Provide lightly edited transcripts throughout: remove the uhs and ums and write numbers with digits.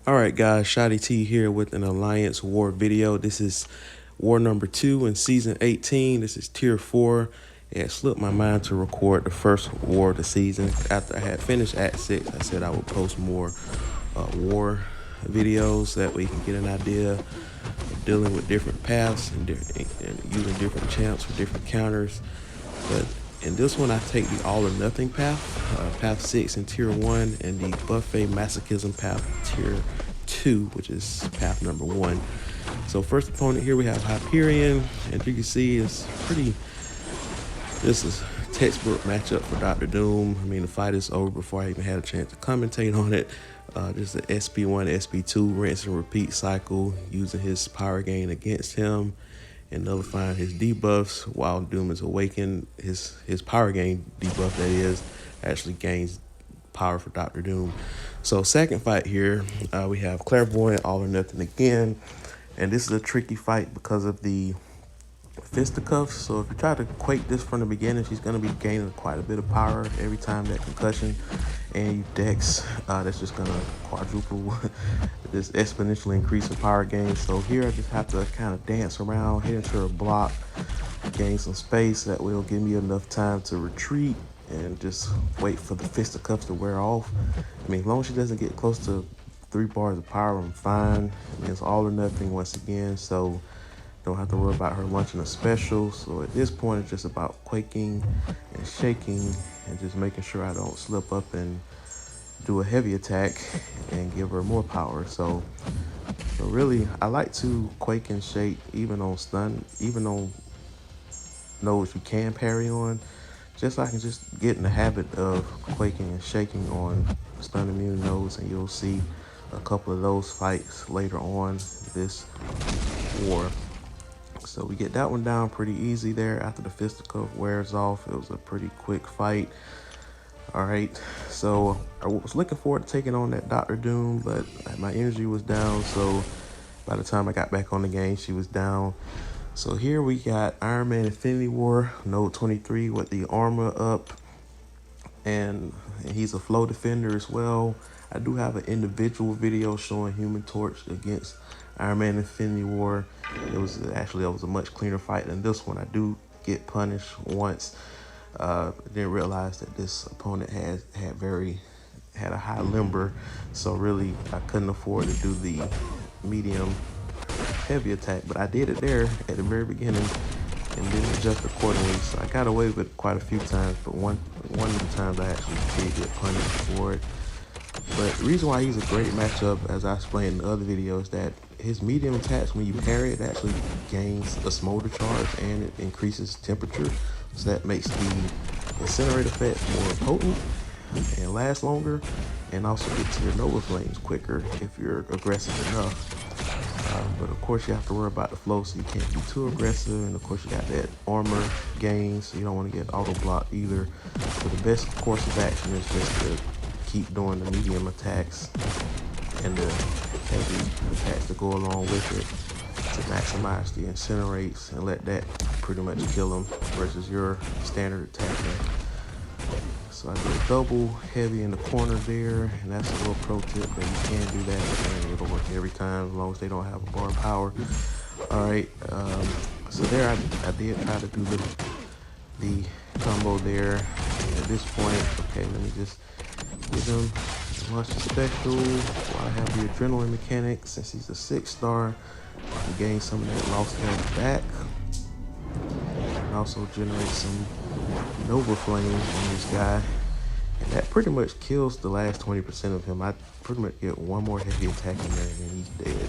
Alright guys, Shotty T here with an Alliance War video. This is War number 2 in Season 18. This is Tier 4. It slipped my mind to record the first War of the season. After I had finished Act 6, I said I would post more War videos. That way you can get an idea of dealing with different paths and using different champs for different counters. But in this one, I take the All or Nothing path, path 6 in Tier 1, and the Buffet Masochism path, Tier 2, which is path number 1. So first opponent here, we have Hyperion, and you can see this is a textbook matchup for Dr. Doom. I mean, the fight is over before I even had a chance to commentate on it. Just an SP1, SP2 rinse and repeat cycle, using his power gain against him and nullifying his debuffs while Doom is awakened. His power gain debuff, that is, actually gains power for Dr. Doom. So second fight here, we have Clairvoyant, All or Nothing again. And this is a tricky fight because of the fisticuffs. So if you try to quake this from the beginning, she's going to be gaining quite a bit of power every time that concussion and you dex. That's just going to quadruple this exponentially increasing power gain. So here I just have to kind of dance around, hit into her block, gain some space. That will give me enough time to retreat and just wait for the fisticuffs to wear off. I mean, as long as she doesn't get close to 3 bars of power, I'm fine. I mean, it's all or nothing once again, so don't have to worry about her launching a special. So at this point, it's just about quaking and shaking and just making sure I don't slip up and do a heavy attack and give her more power. So really, I like to quake and shake even on stun, even on nodes you can parry on, just so I can just get in the habit of quaking and shaking on stun immune nodes, and you'll see a couple of those fights later on this war. So we get that one down pretty easy there after the fisticuff wears off. It was a pretty quick fight. All right, so I was looking forward to taking on that Dr. Doom, but my energy was down. So by the time I got back on the game, she was down. So here we got Iron Man Infinity War, node 23 with the armor up, and he's a flow defender as well. I do have an individual video showing Human Torch against Iron Man Infinity War. It was a much cleaner fight than this one. I do get punished once. Didn't realize that this opponent had a high limber, so really I couldn't afford to do the medium heavy attack, but I did it there at the very beginning and didn't adjust accordingly. So I got away with it quite a few times, but one of the times I actually did get punished for it. But the reason why he's a great matchup, as I explained in the other videos, that his medium attacks, when you parry it, actually gains a smolder charge and it increases temperature. So that makes the incinerate effect more potent and last longer, and also get to your Nova Flames quicker if you're aggressive enough. But of course you have to worry about the flow, so you can't be too aggressive, and of course you got that armor gain, so you don't want to get auto blocked either. So the best course of action is just to keep doing the medium attacks and the heavy attacks to go along with it to maximize the incinerates and let that pretty much kill them versus your standard attack. So I do a double heavy in the corner there, and that's a little pro tip that you can do that, and it'll work every time as long as they don't have a bar of power. All right, so there I did try to do the combo there. And at this point, okay, let me just give him launch the special while I have the adrenaline mechanic. Since he's a 6-star, I can gain some of that lost health back, and also generate some Nova Flame on this guy, and that pretty much kills the last 20% of him. I pretty much get one more heavy attack in there and he's dead.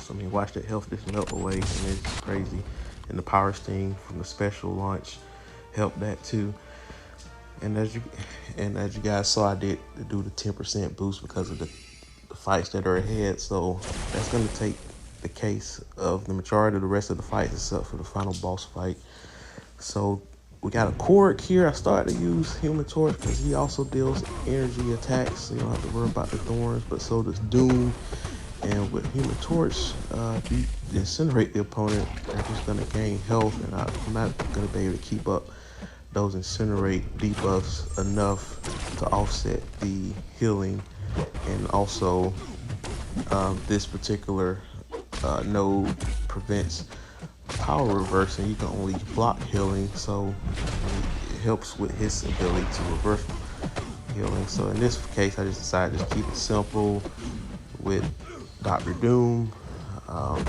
I mean, watch that health just melt away, and it's crazy. And the power sting from the special launch helped that too. And as you guys saw, I did do the 10% boost because of the fights that are ahead. So that's going to take the case of the majority of the rest of the fights, except for the final boss fight. So we got a Korg here. I started to use Human Torch because he also deals energy attacks, so you don't have to worry about the thorns, but so does Doom. And with Human Torch, if you incinerate the opponent, they're just going to gain health, and I'm not going to be able to keep up those incinerate debuffs enough to offset the healing And also, this particular node prevents power reversing. You can only block healing, so it helps with his ability to reverse healing. So in this case, I just decided to keep it simple with Dr. Doom. Um,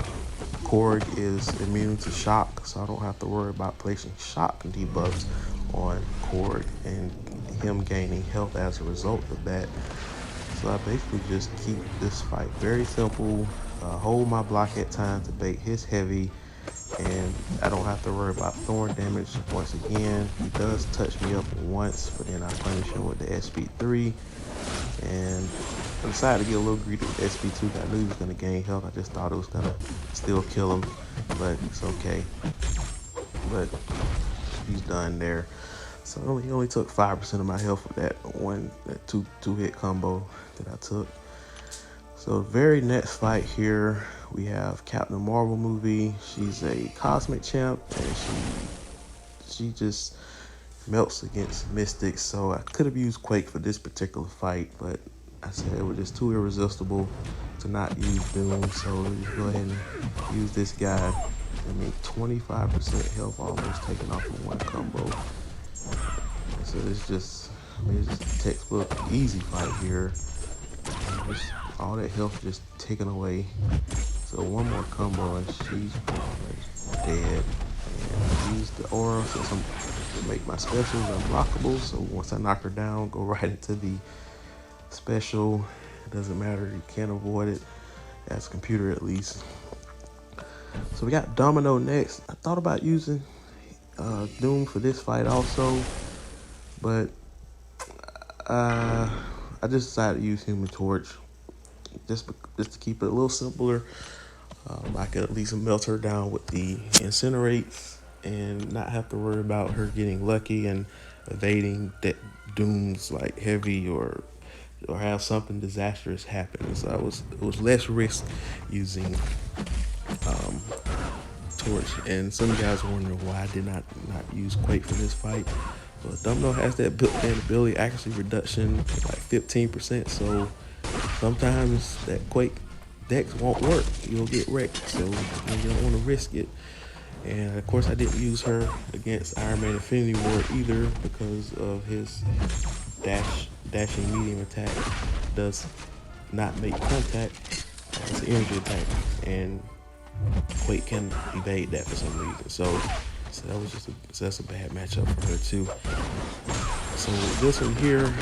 Korg is immune to shock, so I don't have to worry about placing shock debuffs on Korg and him gaining health as a result of that. So I basically just keep this fight very simple, hold my block at times to bait his heavy, and I don't have to worry about thorn damage. Once again, he does touch me up once, but then I punish him with the SP3, and I decided to get a little greedy with SP2. I knew he was going to gain health. I just thought it was going to still kill him, but it's okay. But he's done there. So he only took 5% of my health with that two hit combo that I took. So very next fight here, we have Captain Marvel movie. She's a cosmic champ, and she just melts against Mystics. So I could have used Quake for this particular fight, but I said it was just too irresistible to not use Doom. So just go ahead and use this guy. I mean, 25% health almost taken off in one combo. So it's just a textbook easy fight here. Just all that health just taken away. So one more combo and she's dead. And I use the aura to make my specials unblockable. So once I knock her down, go right into the special. It doesn't matter, you can't avoid it as a computer at least. So we got Domino next. I thought about using Doom for this fight also, but I just decided to use Human Torch just to keep it a little simpler. I could at least melt her down with the Incinerate and not have to worry about her getting lucky and evading that Doom's like heavy or have something disastrous happen. So it was less risk using Torch. And some guys are wondering why I did not use Quake for this fight. But Domino has that built-in ability accuracy reduction like 15%. So sometimes that Quake dex won't work. You'll get wrecked. So you don't want to risk it. And of course I didn't use her against Iron Man Infinity War either because of his dashing medium attack does not make contact. It's an energy attack, and Quake can evade that for some reason. So that was that's a bad matchup for her too. So this one here,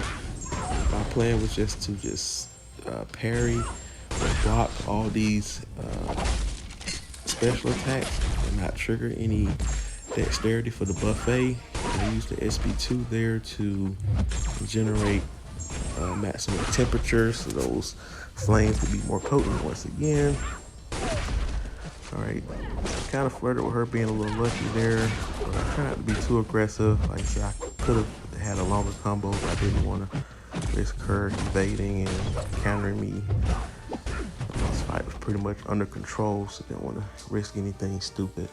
my plan was just to parry or block all these special attacks and not trigger any dexterity for the buffet. I used the SP2 there to generate maximum temperature so those flames would be more potent once again. Alright, kind of flirted with her being a little lucky there, but I tried not to be too aggressive. Like I said, I could have had a longer combo, but I didn't want to risk her evading and countering me. This fight was pretty much under control, so I didn't want to risk anything stupid.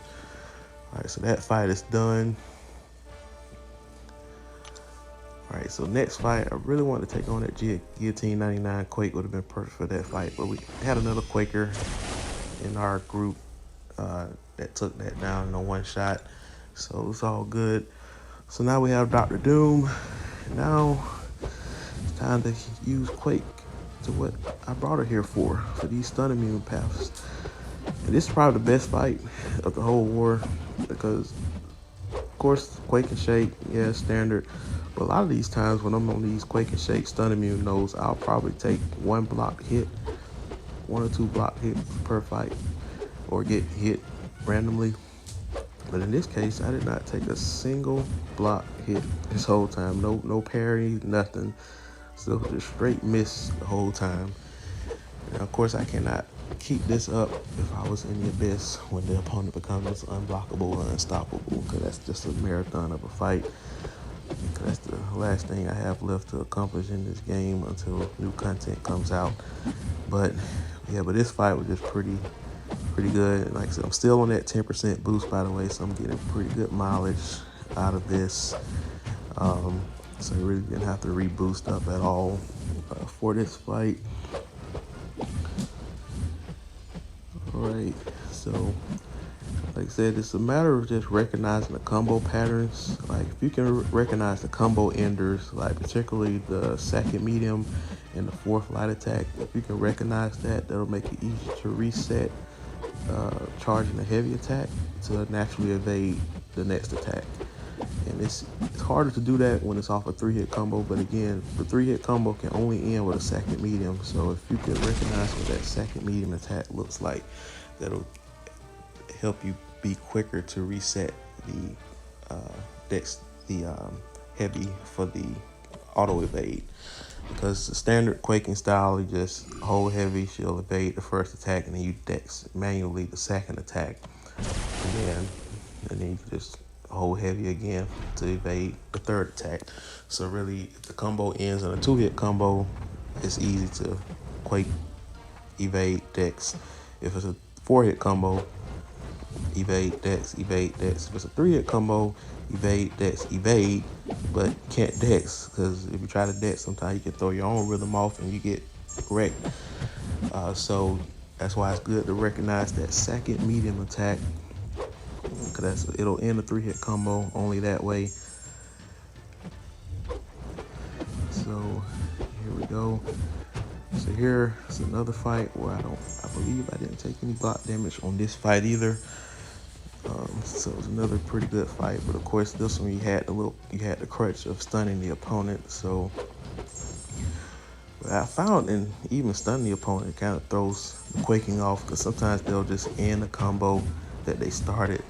Alright, so that fight is done. Alright, so next fight, I really wanted to take on that Guillotine 99. Quake would have been perfect for that fight, but we had another Quaker in our group that took that down in a one shot. So it's all good. So now we have Dr. Doom. Now it's time to use Quake to what I brought her here for these stun immune paths. And this is probably the best fight of the whole war because, of course, Quake and Shake, yeah, standard. But a lot of these times when I'm on these Quake and Shake stun immune nodes, I'll probably take one or two block hits per fight, or get hit randomly. But in this case, I did not take a single block hit this whole time. No parry, nothing. So just straight miss the whole time. And of course, I cannot keep this up if I was in the abyss when the opponent becomes unblockable or unstoppable, because that's just a marathon of a fight. That's the last thing I have left to accomplish in this game until new content comes out. But yeah, but this fight was just pretty good. Like I said, I'm still on that 10% boost, by the way, so I'm getting pretty good mileage out of this. So I really didn't have to reboost up at all. for this fight. All right, so like I said, it's a matter of just recognizing the combo patterns. Like if you can recognize the combo enders, like particularly the second medium and the fourth light attack, if you can recognize that, that'll make it easy to reset charging a heavy attack to naturally evade the next attack. And it's harder to do that when it's off a 3-hit combo, but again, the 3-hit combo can only end with a second medium. So if you can recognize what that second medium attack looks like, that'll help you be quicker to reset the heavy for the auto evade. Because the standard quaking style, you just hold heavy, she'll evade the first attack, and then you dex manually the second attack, and then you just hold heavy again to evade the third attack. So really, if the combo ends in a 2-hit combo, it's easy to quake, evade, dex. If it's a 4-hit combo, evade, dex, evade, dex. If it's a 3-hit combo, evade, dex, evade, but can't dex, because if you try to dex, sometimes you can throw your own rhythm off and you get wrecked. So that's why it's good to recognize that second medium attack, because it'll end a 3-hit combo only that way. So here we go. So here's another fight where I believe I didn't take any block damage on this fight either. So it was another pretty good fight, but of course this one you had the crutch of stunning the opponent. So I found in even stunning the opponent kind of throws the quaking off, because sometimes they'll just end a combo that they started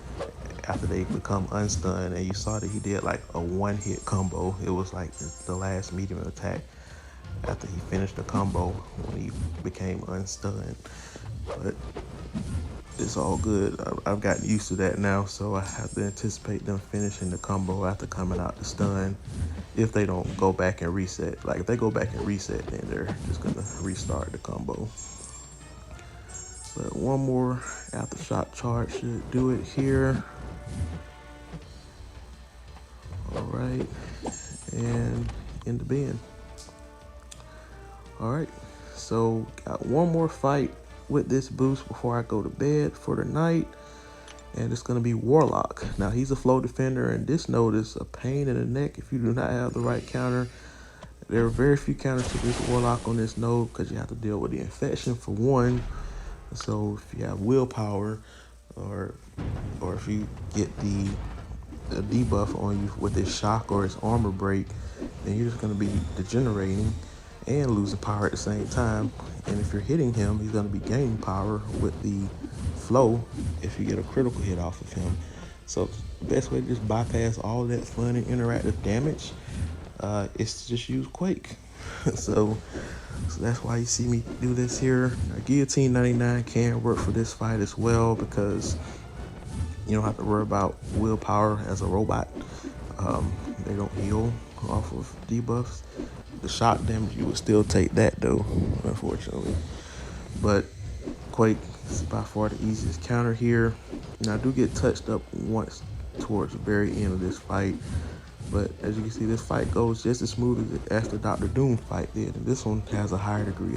after they become unstunned, and you saw that he did like a 1-hit combo. It was like the last medium attack after he finished the combo when he became unstunned. But it's all good. I've gotten used to that now, so I have to anticipate them finishing the combo after coming out the stun, if they don't go back and reset. Like if they go back and reset, then they're just gonna restart the combo. But one more aftershock charge should do it here. All right, and in the bin. All right, so got one more fight with this boost before I go to bed for the night, and it's gonna be Warlock. Now he's a flow defender, and this node is a pain in the neck if you do not have the right counter. There are very few counters to this Warlock on this node, because you have to deal with the infection for one. So if you have willpower, or if you get the debuff on you with his shock or his armor break, then you're just gonna be degenerating and losing power at the same time. And if you're hitting him, he's going to be gaining power with the flow if you get a critical hit off of him. So the best way to just bypass all that fun and interactive damage is to just use Quake. so that's why you see me do this here. Now, Guillotine 99 can work for this fight as well, because you don't have to worry about willpower as a robot. They don't heal off of debuffs. The shock damage, you would still take that though, unfortunately. But Quake is by far the easiest counter here. Now I do get touched up once towards the very end of this fight, but as you can see, this fight goes just as smooth as the Dr. Doom fight did, and this one has a higher degree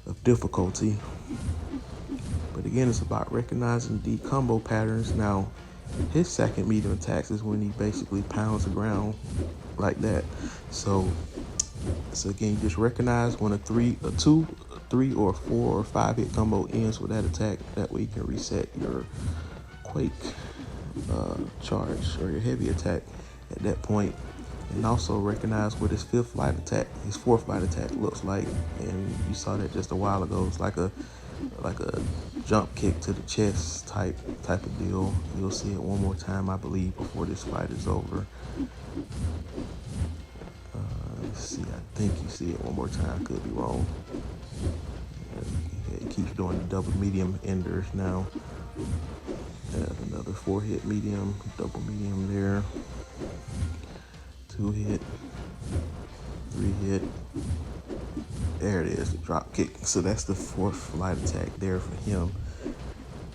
of difficulty. But again, it's about recognizing the combo patterns. Now his second medium attacks is when he basically pounds the ground like that. So again, you just recognize when a 2, 3, or 4 or 5-hit combo ends with that attack. That way you can reset your Quake charge or your heavy attack at that point. And also recognize what his fourth light attack looks like. And you saw that just a while ago. It's like a jump kick to the chest type of deal. You'll see it one more time, I believe, before this fight is over. Let's see, I think you see it one more time. Could be wrong. Yeah, it keeps doing the double medium enders now. Another 4-hit medium, double medium there. 2-hit, 3-hit. There it is, the drop kick. So that's the fourth light attack there for him.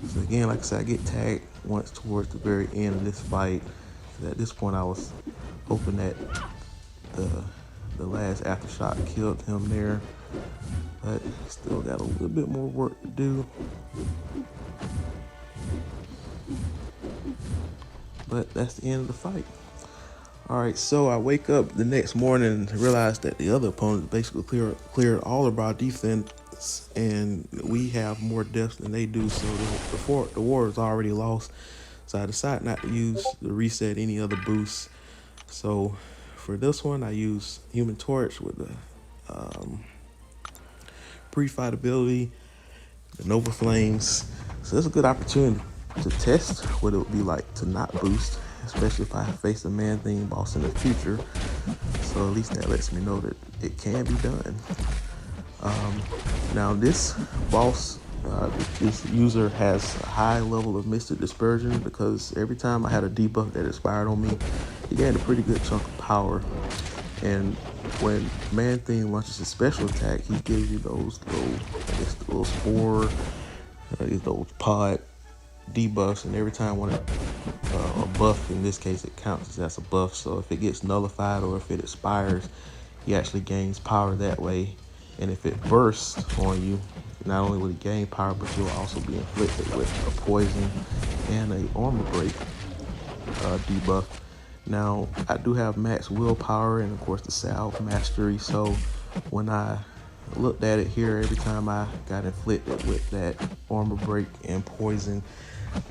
So again, like I said, I get tagged once towards the very end of this fight. At this point, I was hoping that the last aftershock killed him there, but still got a little bit more work to do. But that's the end of the fight. All right, so I wake up the next morning and realize that the other opponent basically cleared all of our defense, and we have more deaths than they do. So the war is already lost. So I decided not to reset any other boosts. So for this one, I use Human Torch with the pre-fight ability, the Nova Flames. So it's a good opportunity to test what it would be like to not boost, especially if I face a Man-Thing boss in the future. So at least that lets me know that it can be done. Now this boss, this user has a high level of Mystic Dispersion, because every time I had a debuff that expired on me, he gained a pretty good chunk of power. And when Man-Thing launches his special attack, he gives you those little spore, those pod debuffs, and every time when a buff, in this case it counts as a buff, so if it gets nullified or if it expires, he actually gains power that way. And if it bursts on you, not only will he gain power, but you'll also be inflicted with a poison and a armor break debuff. Now I do have max willpower and of course the salve mastery, so when I looked at it here, every time I got inflicted with that armor break and poison,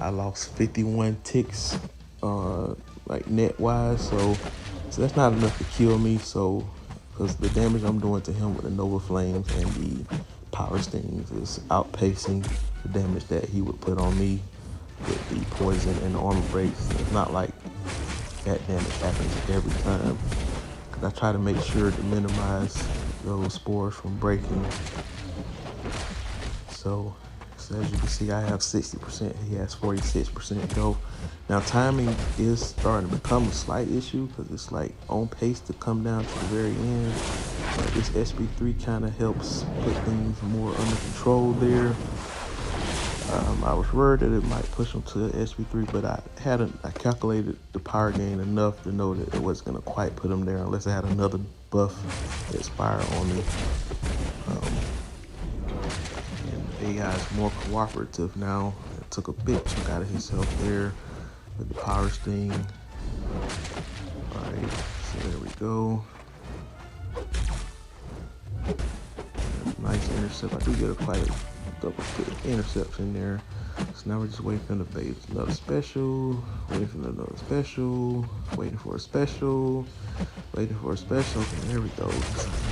I lost 51 ticks like net wise, so that's not enough to kill me. So because the damage I'm doing to him with the Nova Flames and the Power Stings is outpacing the damage that he would put on me with the poison and the armor breaks. It's not like that damage happens every time, because I try to make sure to minimize those spores from breaking. So as you can see, I have 60%, he has 46% go. Now timing is starting to become a slight issue, because it's like on pace to come down to the very end. But this SB3 kind of helps put things more under control there. I was worried that it might push him to SB3, but I calculated the power gain enough to know that it wasn't going to quite put him there unless I had another buff expire on me. And AI is more cooperative now. It took a big chunk out of himself there with the Power Sting. Alright, so there we go. Nice intercept. I do get quite a double interception there. So now we're just waiting for the bait. Another special, waiting for another special, waiting for a special, waiting for a special, and there we go.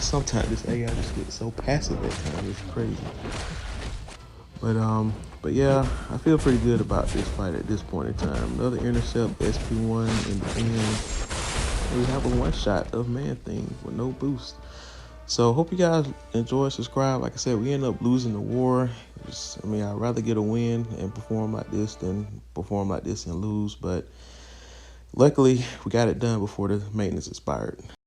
Sometimes this AI just gets so passive at times, it's crazy. But yeah, I feel pretty good about this fight at this point in time. Another intercept, SP1 in the end. We have a one shot of Man-Thing with no boost. So hope you guys enjoy, subscribe. Like I said, we end up losing the war. I'd rather get a win and perform like this than perform like this and lose. But luckily, we got it done before the maintenance expired.